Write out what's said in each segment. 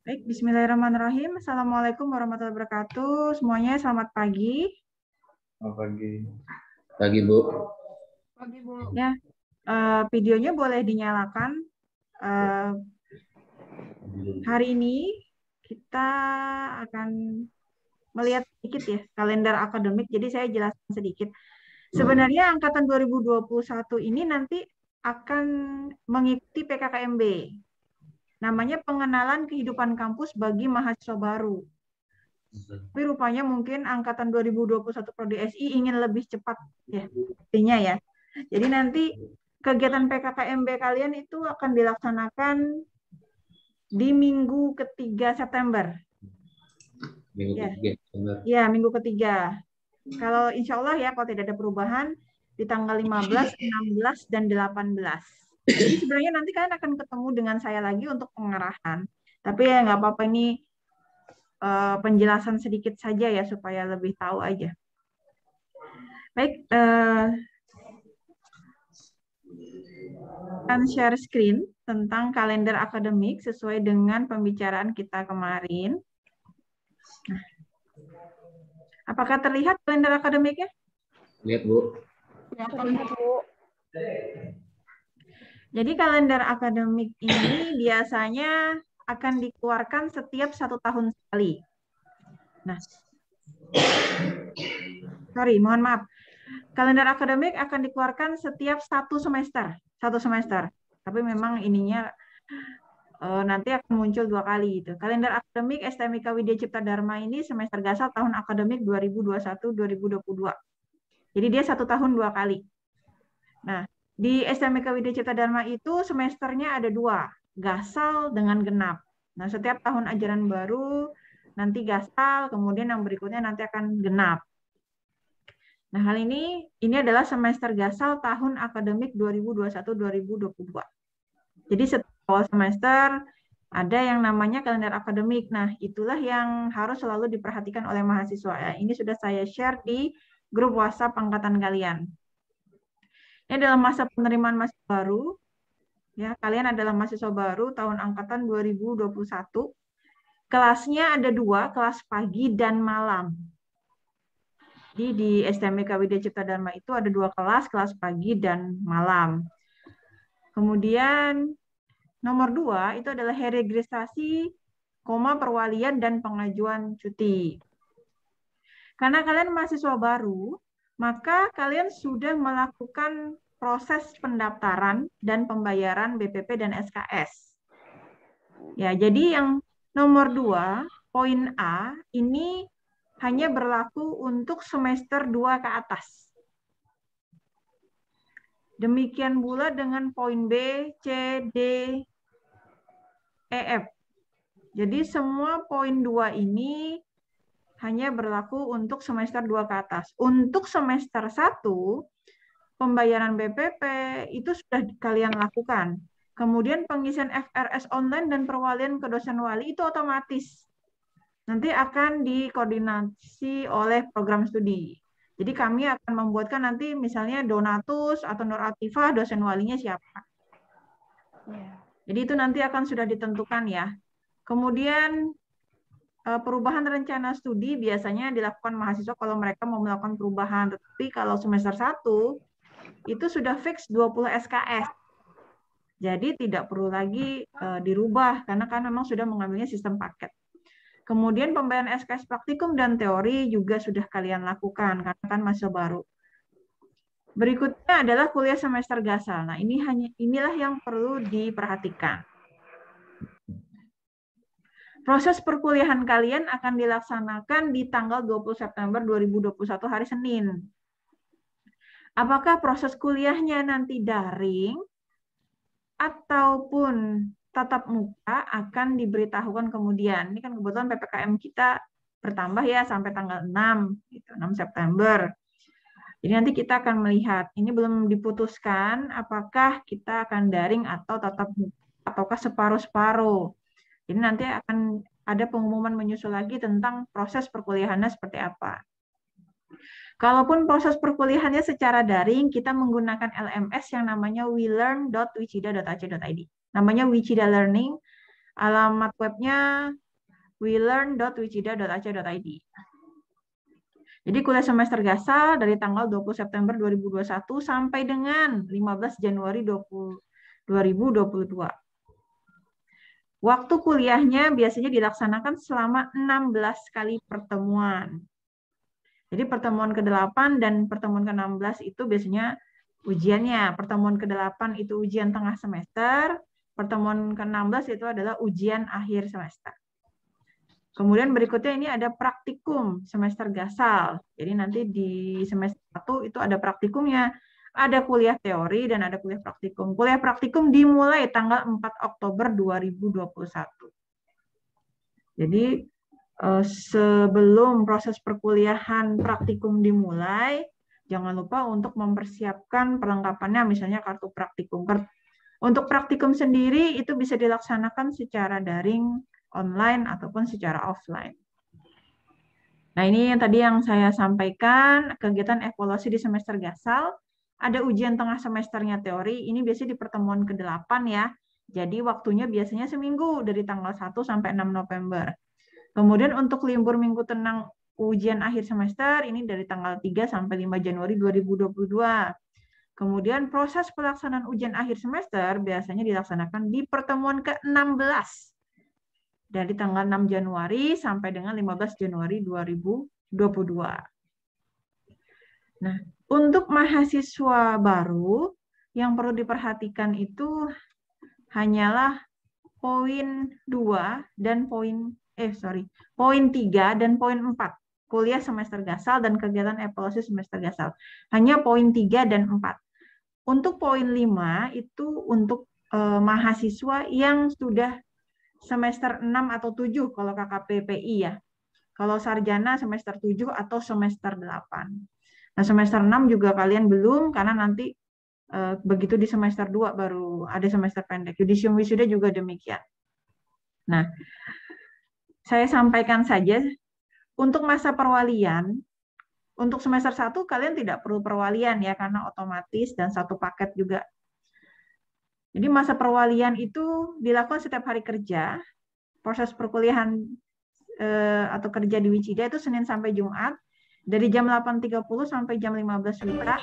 Baik, bismillahirrahmanirrahim. Assalamualaikum warahmatullahi wabarakatuh. Semuanya selamat pagi. Selamat pagi. Pagi, Bu. Pagi, Bu. Ya, videonya boleh dinyalakan. Hari ini kita akan melihat sedikit ya kalender akademik. Jadi saya jelaskan sedikit. Sebenarnya angkatan 2021 ini nanti akan mengikuti PKKMB. Namanya pengenalan kehidupan kampus bagi mahasiswa baru. Tapi rupanya mungkin angkatan 2021 Prodi SI ingin lebih cepat ya, artinya ya. Jadi nanti kegiatan PKKMB kalian itu akan dilaksanakan di minggu ketiga September. Minggu Ya. ketiga September. Ya, minggu ketiga. Kalau insya Allah ya, kalau tidak ada perubahan, di tanggal 15, 16, dan 18. Jadi sebenarnya nanti kalian akan ketemu dengan saya lagi untuk pengarahan. Tapi ya nggak apa-apa, ini penjelasan sedikit saja ya, supaya lebih tahu aja. Baik, akan share screen tentang kalender akademik sesuai dengan pembicaraan kita kemarin. Nah, apakah terlihat kalender akademiknya? Lihat, Bu. Ya, terlihat, Bu. Jadi kalender akademik ini biasanya akan dikeluarkan setiap 1 tahun sekali. Nah, mohon maaf. Kalender akademik akan dikeluarkan setiap 1 semester. 1 semester. Tapi memang ininya nanti akan muncul 2 kali itu. Kalender akademik STMIK Widya Cipta Dharma ini semester gasal tahun akademik 2021-2022. Jadi dia 1 tahun 2 kali. Nah, di STMIK Widya Cipta Dharma itu semesternya ada 2, gasal dengan genap. Nah, setiap tahun ajaran baru nanti gasal, kemudian yang berikutnya nanti akan genap. Nah, hal ini adalah semester gasal tahun akademik 2021-2022. Jadi setiap awal semester ada yang namanya kalender akademik. Nah, itulah yang harus selalu diperhatikan oleh mahasiswa. Ini sudah saya share di grup WhatsApp angkatan kalian. Ini adalah masa penerimaan mahasiswa baru. Ya, kalian adalah mahasiswa baru tahun angkatan 2021. Kelasnya ada 2, kelas pagi dan malam. Jadi di STMIK Widya Cipta Dharma itu ada 2 kelas, kelas pagi dan malam. Kemudian nomor 2 itu adalah registrasi, perwalian dan pengajuan cuti. Karena kalian mahasiswa baru, maka kalian sudah melakukan proses pendaftaran dan pembayaran BPP dan SKS. Ya, jadi yang nomor 2, poin A, ini hanya berlaku untuk semester 2 ke atas. Demikian pula dengan poin B, C, D, E, F. Jadi semua poin 2 ini hanya berlaku untuk semester 2 ke atas. Untuk semester 1, pembayaran BPP itu sudah kalian lakukan. Kemudian pengisian FRS online dan perwalian ke dosen wali itu otomatis. Nanti akan dikoordinasi oleh program studi. Jadi kami akan membuatkan nanti misalnya Donatus atau Nur Atifah, dosen walinya siapa. Jadi itu nanti akan sudah ditentukan ya. Kemudian perubahan rencana studi biasanya dilakukan mahasiswa kalau mereka mau melakukan perubahan. Tetapi kalau semester 1 itu sudah fix 20 SKS. Jadi tidak perlu lagi dirubah karena kan memang sudah mengambilnya sistem paket. Kemudian pembayaran SKS praktikum dan teori juga sudah kalian lakukan karena kan masih baru. Berikutnya adalah kuliah semester gasal. Nah, inilah yang perlu diperhatikan. Proses perkuliahan kalian akan dilaksanakan di tanggal 20 September 2021 hari Senin. Apakah proses kuliahnya nanti daring ataupun tatap muka akan diberitahukan kemudian. Ini kan kebetulan PPKM kita bertambah ya sampai tanggal 6, gitu, 6 September. Jadi nanti kita akan melihat, ini belum diputuskan apakah kita akan daring atau tatap muka, ataukah separuh-separuh. Jadi nanti akan ada pengumuman menyusul lagi tentang proses perkuliahannya seperti apa. Kalaupun proses perkuliahannya secara daring, kita menggunakan LMS yang namanya welearn.wicida.ac.id. Namanya Wicida Learning Alamat webnya welearn.wicida.ac.id. Jadi kuliah semester Gasal dari tanggal 20 September 2021 sampai dengan 15 Januari 2022. Waktu kuliahnya biasanya dilaksanakan selama 16 kali pertemuan. Jadi pertemuan ke-8 dan pertemuan ke-16 itu biasanya ujiannya. Pertemuan ke-8 itu ujian tengah semester, pertemuan ke-16 itu adalah ujian akhir semester. Kemudian berikutnya ini ada praktikum semester Gasal. Jadi nanti di semester 1 itu ada praktikumnya. Ada kuliah teori dan ada kuliah praktikum. Kuliah praktikum dimulai tanggal 4 Oktober 2021. Jadi sebelum proses perkuliahan praktikum dimulai, jangan lupa untuk mempersiapkan perlengkapannya, misalnya kartu praktikum. Untuk praktikum sendiri itu bisa dilaksanakan secara daring, online, ataupun secara offline. Nah, ini yang tadi yang saya sampaikan, kegiatan evaluasi di semester Gasal. Ada ujian tengah semesternya teori, ini biasanya di pertemuan ke-8 ya. Jadi waktunya biasanya seminggu, dari tanggal 1 sampai 6 November. Kemudian untuk libur minggu tenang ujian akhir semester, ini dari tanggal 3 sampai 5 Januari 2022. Kemudian proses pelaksanaan ujian akhir semester biasanya dilaksanakan di pertemuan ke-16 dari tanggal 6 Januari sampai dengan 15 Januari 2022. Nah, untuk mahasiswa baru yang perlu diperhatikan itu hanyalah poin 2 dan poin 3 dan poin 4. Kuliah semester Gasal dan kegiatan evaluasi semester Gasal. Hanya poin 3 dan 4. Untuk poin 5 itu untuk mahasiswa yang sudah semester 6 atau 7 kalau KKPPI ya. Kalau sarjana semester 7 atau semester 8. Nah, semester 6 juga kalian belum, karena nanti begitu di semester 2 baru ada semester pendek. Yudisium wisuda juga demikian. Nah, saya sampaikan saja, untuk masa perwalian, untuk semester 1 kalian tidak perlu perwalian ya, karena otomatis dan satu paket juga. Jadi masa perwalian itu dilakukan setiap hari kerja. Proses perkuliahan atau kerja di Wicida itu Senin sampai Jumat, dari jam 8.30 sampai jam 15 WITA.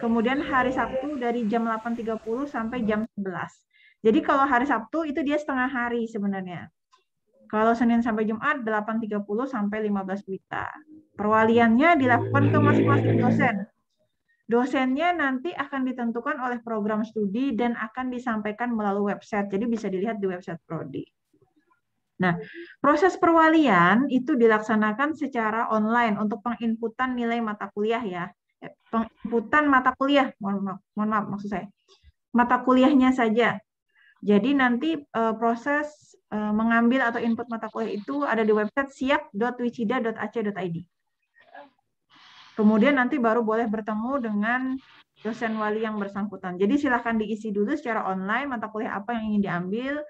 Kemudian hari Sabtu dari jam 8.30 sampai jam 11. Jadi kalau hari Sabtu itu dia setengah hari sebenarnya. Kalau Senin sampai Jumat 8.30 sampai 15 WITA. Perwaliannya dilakukan ke masing-masing dosen. Dosennya nanti akan ditentukan oleh program studi dan akan disampaikan melalui website. Jadi bisa dilihat di website Prodi. Nah, proses perwalian itu dilaksanakan secara online untuk penginputan nilai mata kuliah ya. Penginputan mata kuliah, mohon maaf maksud saya. Mata kuliahnya saja. Jadi nanti proses mengambil atau input mata kuliah itu ada di website siap.wicida.ac.id. Kemudian nanti baru boleh bertemu dengan dosen wali yang bersangkutan. Jadi silakan diisi dulu secara online mata kuliah apa yang ingin diambil,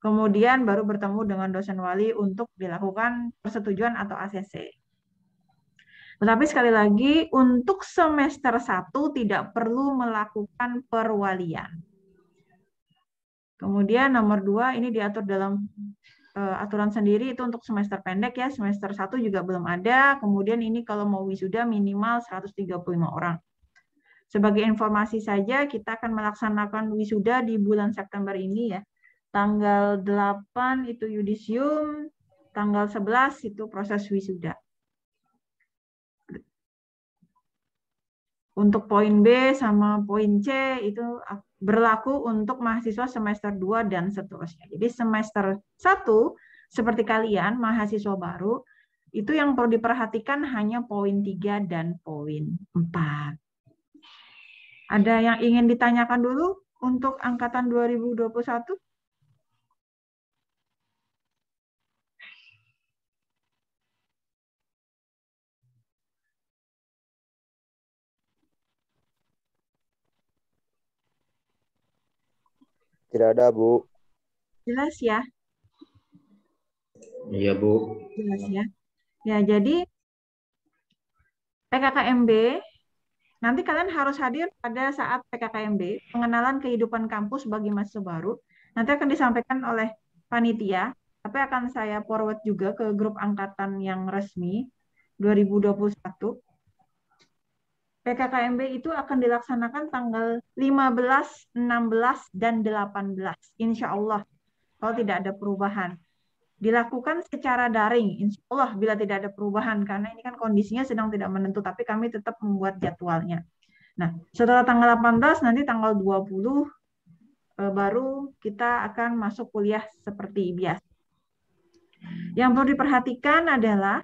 kemudian baru bertemu dengan dosen wali untuk dilakukan persetujuan atau ACC. Tetapi sekali lagi, untuk semester 1 tidak perlu melakukan perwalian. Kemudian nomor 2, ini diatur dalam aturan sendiri, itu untuk semester pendek ya, semester 1 juga belum ada. Kemudian ini kalau mau wisuda minimal 135 orang. Sebagai informasi saja, kita akan melaksanakan wisuda di bulan September ini ya. Tanggal 8 itu yudisium, tanggal 11 itu proses wisuda. Untuk poin B sama poin C itu berlaku untuk mahasiswa semester 2 dan seterusnya. Jadi semester 1, seperti kalian, mahasiswa baru, itu yang perlu diperhatikan hanya poin 3 dan poin 4. Ada yang ingin ditanyakan dulu untuk angkatan 2021? Tidak ada, Bu. Jelas ya? Iya, Bu. Jelas ya. Ya, jadi PKKMB, nanti kalian harus hadir pada saat PKKMB, pengenalan kehidupan kampus bagi mahasiswa baru. Nanti akan disampaikan oleh panitia, tapi akan saya forward juga ke grup angkatan yang resmi 2021. PKKMB itu akan dilaksanakan tanggal 15, 16, dan 18. Insya Allah, kalau tidak ada perubahan. Dilakukan secara daring, insya Allah bila tidak ada perubahan, karena ini kan kondisinya sedang tidak menentu, tapi kami tetap membuat jadwalnya. Nah, setelah tanggal 18, nanti tanggal 20, baru kita akan masuk kuliah seperti biasa. Yang perlu diperhatikan adalah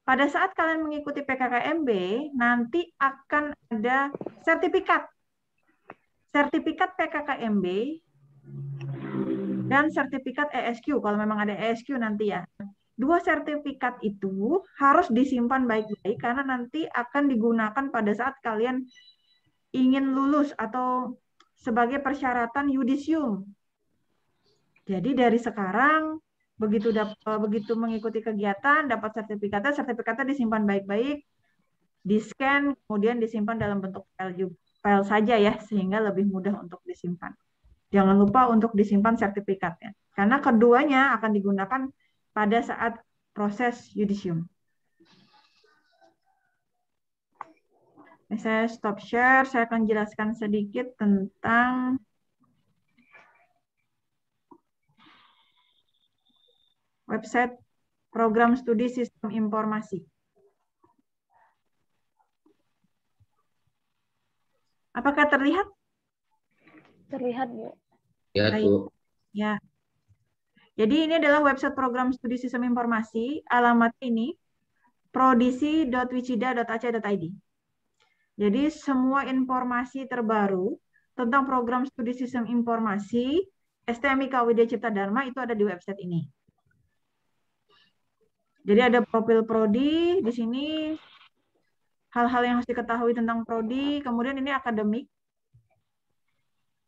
pada saat kalian mengikuti PKKMB, nanti akan ada sertifikat. Sertifikat PKKMB dan sertifikat ESQ, kalau memang ada ESQ nanti ya. Dua sertifikat itu harus disimpan baik-baik karena nanti akan digunakan pada saat kalian ingin lulus atau sebagai persyaratan yudisium. Jadi dari sekarang, begitu mengikuti kegiatan, dapat sertifikatnya disimpan baik-baik, di-scan, kemudian disimpan dalam bentuk file saja ya, sehingga lebih mudah untuk disimpan. Jangan lupa untuk disimpan sertifikatnya, karena keduanya akan digunakan pada saat proses yudisium. Saya stop share, saya akan jelaskan sedikit tentang website program studi sistem informasi. Apakah terlihat? Terlihat, Bu. Lihat, Bu. Ya. Jadi ini adalah website program studi sistem informasi. Alamat ini prodisi.wicida.ac.id. Jadi semua informasi terbaru tentang program studi sistem informasi STMIK Widya Cipta Dharma itu ada di website ini. Jadi ada profil prodi di sini, hal-hal yang harus diketahui tentang prodi, kemudian ini akademik.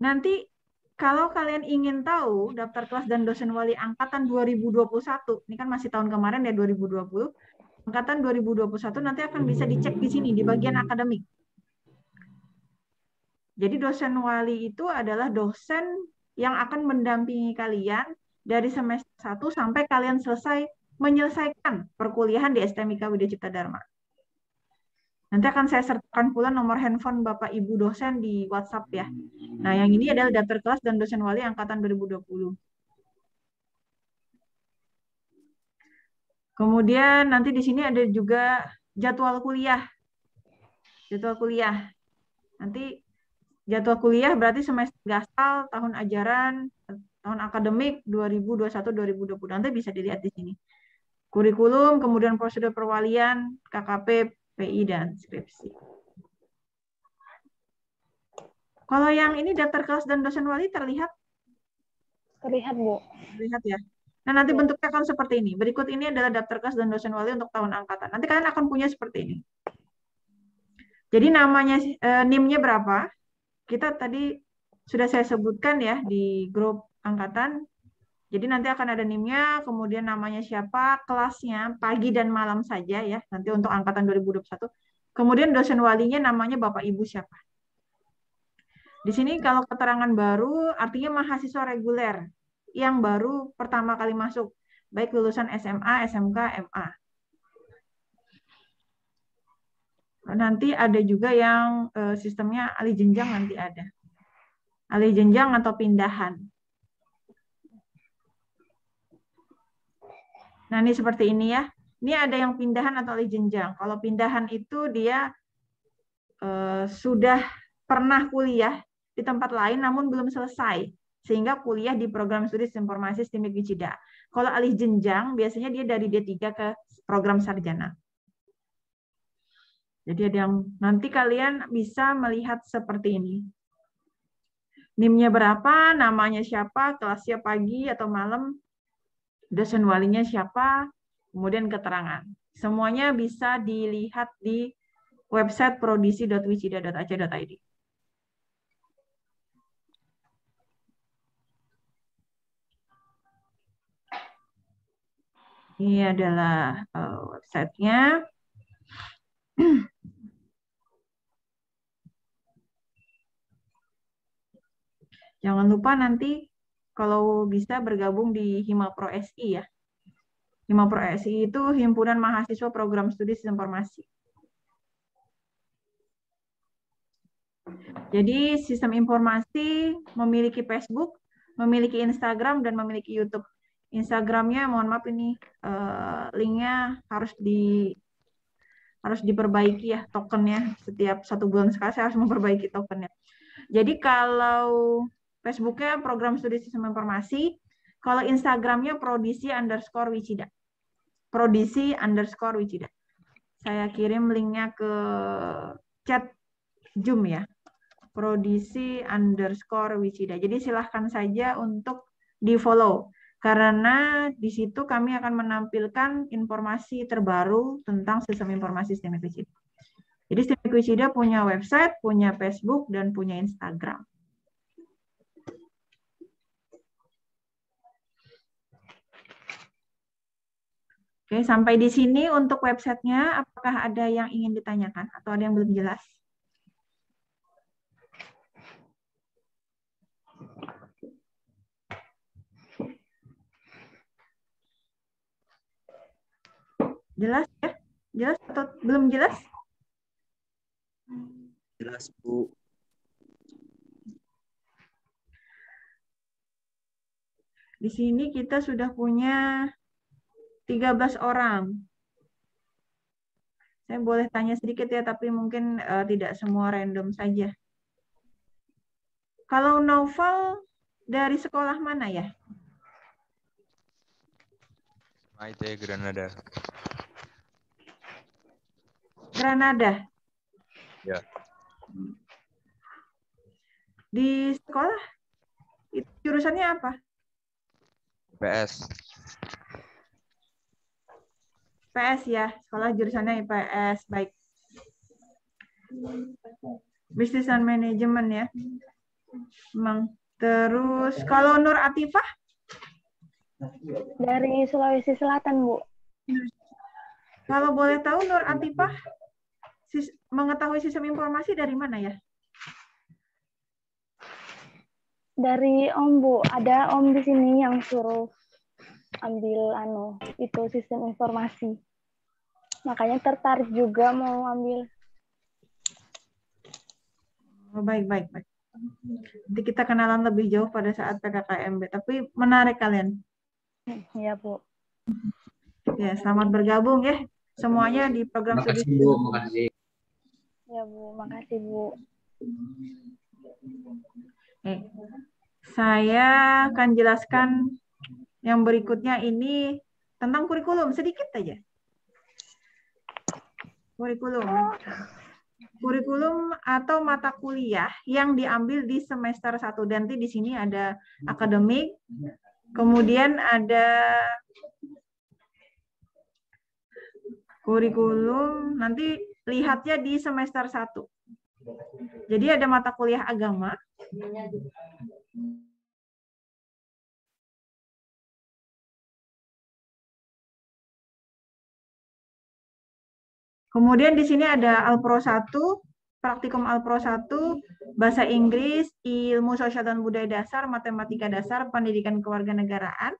Nanti kalau kalian ingin tahu daftar kelas dan dosen wali angkatan 2021, ini kan masih tahun kemarin ya 2020, angkatan 2021 nanti akan bisa dicek di sini di bagian akademik. Jadi dosen wali itu adalah dosen yang akan mendampingi kalian dari semester 1 sampai kalian menyelesaikan perkuliahan di STMIK Widya Cipta Dharma. Nanti akan saya sertakan pula nomor handphone Bapak Ibu dosen di WhatsApp ya. Nah, yang ini adalah daftar kelas dan dosen wali angkatan 2020. Kemudian nanti di sini ada juga jadwal kuliah. Jadwal kuliah. Nanti jadwal kuliah berarti semester gasal tahun ajaran, tahun akademik 2021-2020. Nanti bisa dilihat di sini. Kurikulum, kemudian prosedur perwalian, KKP, PI, dan skripsi. Kalau yang ini daftar kelas dan dosen wali terlihat? Terlihat, Bu. Terlihat ya. Nah, nanti bentuknya akan seperti ini. Berikut ini adalah daftar kelas dan dosen wali untuk tahun angkatan. Nanti kalian akan punya seperti ini. Jadi namanya, NIM-nya berapa? Kita tadi sudah saya sebutkan ya di grup angkatan. Jadi nanti akan ada NIM-nya, kemudian namanya siapa, kelasnya, pagi dan malam saja ya, nanti untuk angkatan 2021. Kemudian dosen walinya namanya Bapak Ibu siapa. Di sini kalau keterangan baru artinya mahasiswa reguler yang baru pertama kali masuk, baik lulusan SMA, SMK, MA. Nanti ada juga yang sistemnya alih jenjang nanti ada. Alih jenjang atau pindahan. Nah, ini seperti ini ya. Ini ada yang pindahan atau alih jenjang. Kalau pindahan itu dia sudah pernah kuliah di tempat lain namun belum selesai. Sehingga kuliah di program studi informasi STMIK Wicida. Kalau alih jenjang, biasanya dia dari D3 ke program sarjana. Jadi ada yang nanti kalian bisa melihat seperti ini. NIM-nya berapa, namanya siapa, kelasnya pagi atau malam, dosen walinya siapa, kemudian keterangan. Semuanya bisa dilihat di website prodisi.wicida.ac.id. Ini adalah websitenya. Jangan lupa nanti kalau bisa bergabung di Himapro SI ya. Himapro SI itu Himpunan Mahasiswa Program Studi Sistem Informasi. Jadi sistem informasi memiliki Facebook, memiliki Instagram, dan memiliki YouTube. Instagramnya, mohon maaf ini linknya harus diperbaiki ya tokennya. Setiap 1 bulan sekali saya harus memperbaiki tokennya. Jadi kalau Facebooknya Program Studi Sistem Informasi, kalau Instagramnya prodisi_wicida. Prodisi_wicida. Saya kirim linknya ke chat Zoom ya. Prodisi_wicida. Jadi silahkan saja untuk di-follow. Karena di situ kami akan menampilkan informasi terbaru tentang sistem informasi STEMIK Wicida. Jadi STEMIK Wicida punya website, punya Facebook, dan punya Instagram. Oke, sampai di sini untuk websitenya. Apakah ada yang ingin ditanyakan atau ada yang belum jelas? Jelas ya? Jelas atau belum jelas? Jelas, Bu. Di sini kita sudah punya 13 orang. Saya boleh tanya sedikit ya, tapi mungkin tidak semua random saja. Kalau Naufal dari sekolah mana ya? Maite Granada. Granada. Ya. Di sekolah itu jurusannya apa? PS. PS ya, sekolah jurusannya IPS. Baik. Business and Management ya. Emang. Terus kalau Nur Atifah? Dari Sulawesi Selatan, Bu. Kalau boleh tahu Nur Atifah mengetahui sistem informasi dari mana ya? Dari Om, Bu. Ada Om di sini yang suruh ambil itu sistem informasi. Makanya tertarik juga mau ambil. Oh, baik. Nanti kita kenalan lebih jauh pada saat PKKMB. Tapi menarik kalian. Iya, Bu. Ya, selamat bergabung ya. Semuanya di program studi. Makasih, Bu. Makasih. Ya, Bu. Makasih, Bu. Saya akan jelaskan yang berikutnya ini tentang kurikulum. Sedikit aja. Kurikulum atau mata kuliah yang diambil di semester 1. Nanti di sini ada akademik, kemudian ada kurikulum, nanti lihatnya di semester 1. Jadi ada mata kuliah agama. Kemudian di sini ada Alpro 1, praktikum Alpro 1, bahasa Inggris, ilmu sosial dan budaya dasar, matematika dasar, pendidikan kewarganegaraan,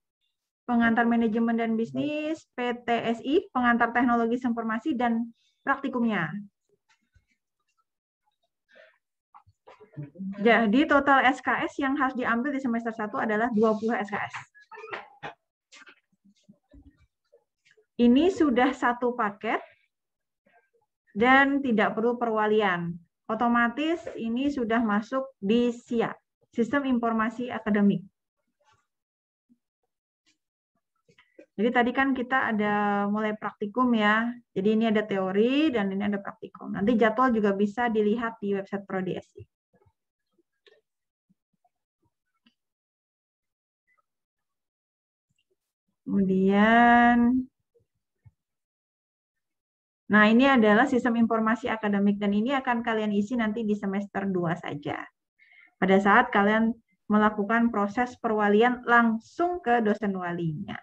pengantar manajemen dan bisnis, PTSI, pengantar teknologi informasi, dan praktikumnya. Jadi total SKS yang harus diambil di semester 1 adalah 20 SKS. Ini sudah satu paket dan tidak perlu perwalian. Otomatis ini sudah masuk di SIA, Sistem Informasi Akademik. Jadi tadi kan kita ada mulai praktikum ya. Jadi ini ada teori dan ini ada praktikum. Nanti jadwal juga bisa dilihat di website Prodi SI. Kemudian, nah ini adalah sistem informasi akademik dan ini akan kalian isi nanti di semester 2 saja. Pada saat kalian melakukan proses perwalian langsung ke dosen walinya.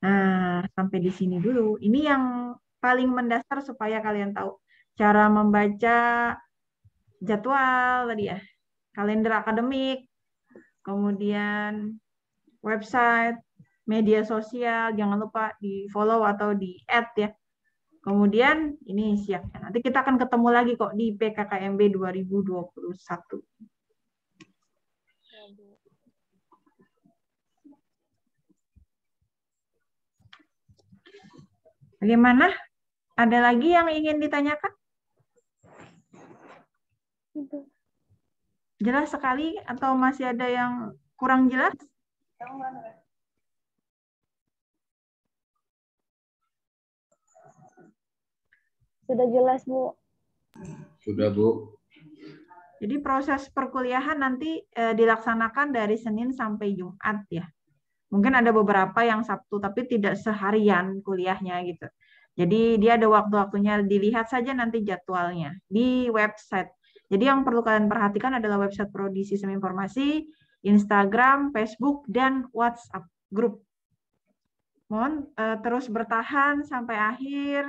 Nah, sampai di sini dulu. Ini yang paling mendasar supaya kalian tahu cara membaca jadwal tadi ya, kalender akademik, kemudian website, media sosial, jangan lupa di follow atau di add ya. Kemudian ini siap. Nanti kita akan ketemu lagi kok di PKKMB 2021. Bagaimana? Ada lagi yang ingin ditanyakan? Jelas sekali atau masih ada yang kurang jelas? Sudah jelas, Bu. Sudah, Bu. Jadi proses perkuliahan nanti dilaksanakan dari Senin sampai Jumat ya. Mungkin ada beberapa yang Sabtu, tapi tidak seharian kuliahnya gitu. Jadi dia ada waktu-waktunya, dilihat saja nanti jadwalnya di website. Jadi yang perlu kalian perhatikan adalah website Prodi Sistem Informasi, Instagram, Facebook, dan WhatsApp grup. Mohon terus bertahan sampai akhir,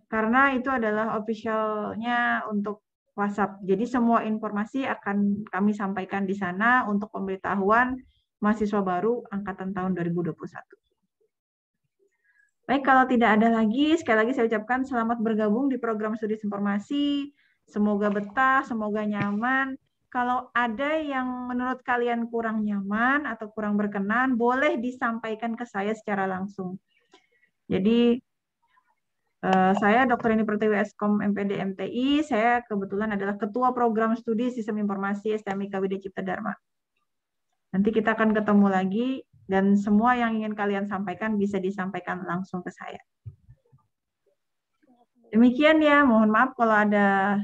karena itu adalah officialnya untuk WhatsApp. Jadi semua informasi akan kami sampaikan di sana untuk pemberitahuan mahasiswa baru angkatan tahun 2021. Baik, kalau tidak ada lagi, sekali lagi saya ucapkan selamat bergabung di program studi informasi. Semoga betah, semoga nyaman. Kalau ada yang menurut kalian kurang nyaman atau kurang berkenan, boleh disampaikan ke saya secara langsung. Jadi, saya Dr. Eni Pertiwi Eskom MPD MTI, saya kebetulan adalah Ketua Program Studi Sistem Informasi STMIK Widya Cipta Dharma. Nanti kita akan ketemu lagi, dan semua yang ingin kalian sampaikan bisa disampaikan langsung ke saya. Demikian ya, mohon maaf kalau ada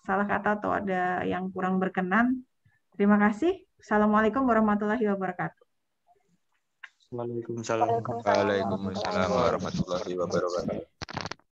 salah kata atau ada yang kurang berkenan. Terima kasih. Assalamualaikum warahmatullahi wabarakatuh. Waalaikumsalam warahmatullahi wabarakatuh.